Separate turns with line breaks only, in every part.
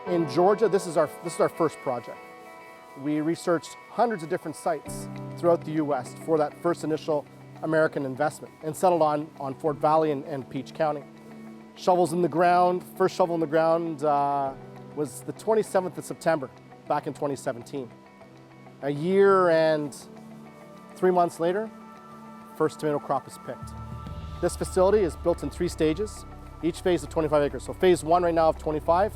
In Georgia, this is our first project. We researched hundreds of different sites throughout the U.S. for that first initial American investment and settled on Fort Valley and Peach County. Shovels in the ground, first shovel in the ground was the 27th of September back in 2017. A year and 3 months later, first tomato crop is picked. This facility is built in 3 stages, each phase of 25 acres. So phase 1 right now of 25,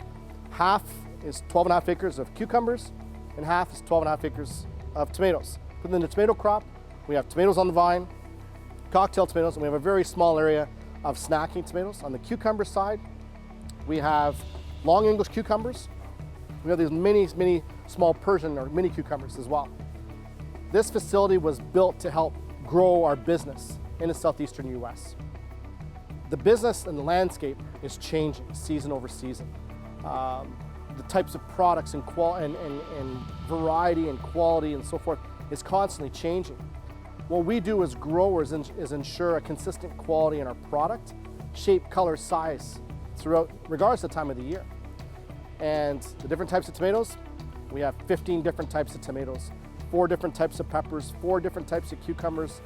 half is 12.5 acres of cucumbers and half is 12.5 acres of tomatoes. Within the tomato crop, we have tomatoes on the vine, cocktail tomatoes, and we have a very small area of snacking tomatoes. On the cucumber side, we have long English cucumbers. We have these mini small Persian or mini cucumbers as well. This facility was built to help grow our business in the southeastern U.S. The business and the landscape is changing season over season. The types of products and variety and quality and so forth is constantly changing. What we do as growers is ensure a consistent quality in our product, shape, color, size throughout, regardless of the time of the year. And the different types of tomatoes, we have 15 different types of tomatoes, 4 different types of peppers, 4 different types of cucumbers,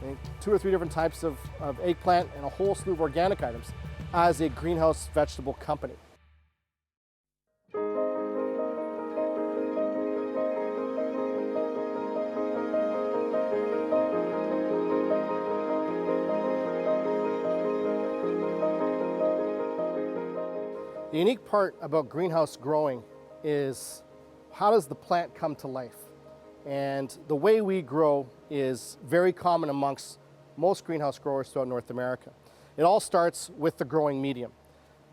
and 2 or 3 different types of eggplant, and a whole slew of organic items as a greenhouse vegetable company. The unique part about greenhouse growing is how does the plant come to life? And the way we grow is very common amongst most greenhouse growers throughout North America. It all starts with the growing medium.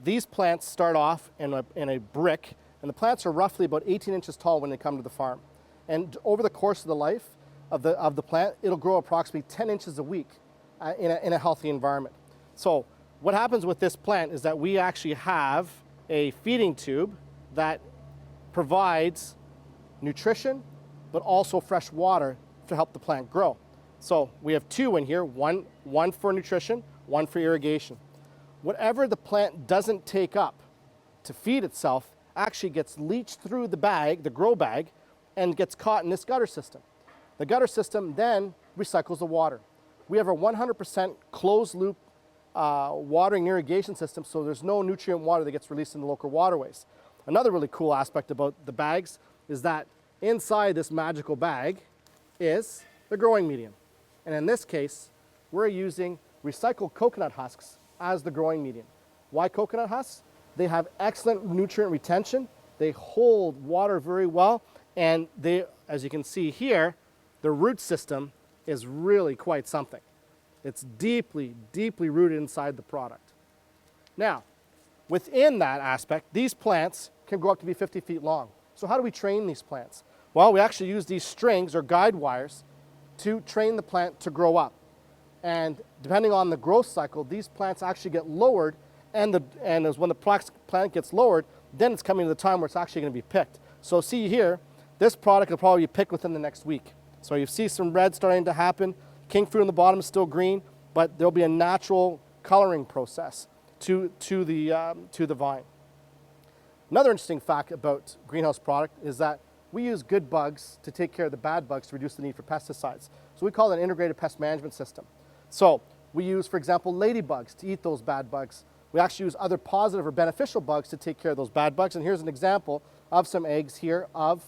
These plants start off in a brick, and the plants are roughly about 18 inches tall when they come to the farm. And over the course of the life of the plant, it'll grow approximately 10 inches a week in a healthy environment. So what happens with this plant is that we actually have a feeding tube that provides nutrition, but also fresh water to help the plant grow. So we have 2 in here, one for nutrition, 1 for irrigation. Whatever the plant doesn't take up to feed itself actually gets leached through the bag, the grow bag, and gets caught in this gutter system. The gutter system then recycles the water. We have a 100% closed loop watering irrigation system, so there's no nutrient water that gets released in the local waterways. Another really cool aspect about the bags is that inside this magical bag is the growing medium. And in this case, we're using recycled coconut husks as the growing medium. Why coconut husks? They have excellent nutrient retention, they hold water very well, and they, as you can see here, the root system is really quite something. It's deeply, deeply rooted inside the product. Now, within that aspect, these plants can grow up to be 50 feet long. So how do we train these plants? Well, we actually use these strings or guide wires to train the plant to grow up. And depending on the growth cycle, these plants actually get lowered, and as when the plant gets lowered, then it's coming to the time where it's actually going to be picked. So see here, this product will probably be picked within the next week. So you see some red starting to happen. King fruit on the bottom is still green, but there'll be a natural coloring process to the vine. Another interesting fact about greenhouse product is that we use good bugs to take care of the bad bugs to reduce the need for pesticides. So we call it an integrated pest management system. So we use, for example, ladybugs to eat those bad bugs. We actually use other positive or beneficial bugs to take care of those bad bugs. And here's an example of some eggs here of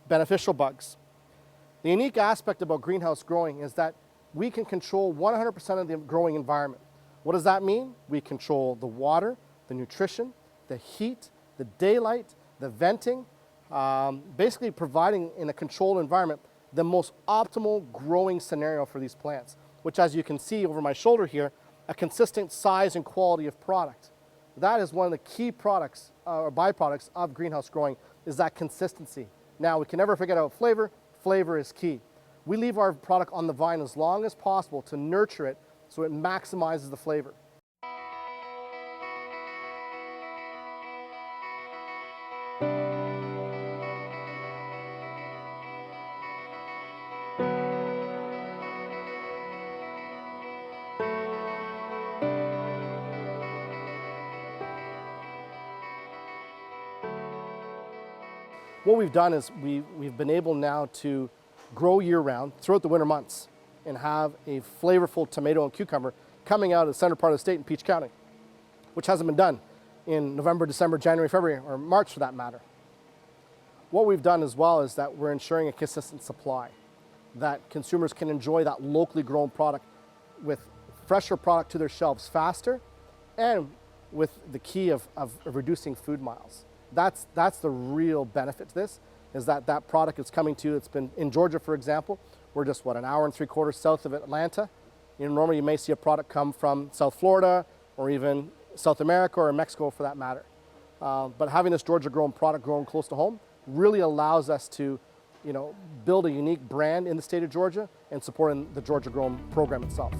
beneficial bugs. The unique aspect about greenhouse growing is that we can control 100% of the growing environment. What does that mean? We control the water, the nutrition, the heat, the daylight, the venting, basically providing in a controlled environment the most optimal growing scenario for these plants, which, as you can see over my shoulder here, a consistent size and quality of product. That is one of the key products or byproducts of greenhouse growing, is that consistency. Now, we can never forget about flavor. Flavor is key. We leave our product on the vine as long as possible to nurture it so it maximizes the flavor. What we've done is we've been able now to grow year-round throughout the winter months and have a flavorful tomato and cucumber coming out of the center part of the state in Peach County, which hasn't been done in November, December, January, February, or March for that matter. What we've done as well is that we're ensuring a consistent supply, that consumers can enjoy that locally grown product with fresher product to their shelves faster, and with the key of reducing food miles. That's the real benefit to this, is that that product is coming to you. It's been in Georgia, for example. We're just, what, an hour and 3/4 south of Atlanta. You know, normally you may see a product come from South Florida or even South America or Mexico for that matter. But having this Georgia grown product grown close to home really allows us to, you know, build a unique brand in the state of Georgia and supporting the Georgia Grown program itself.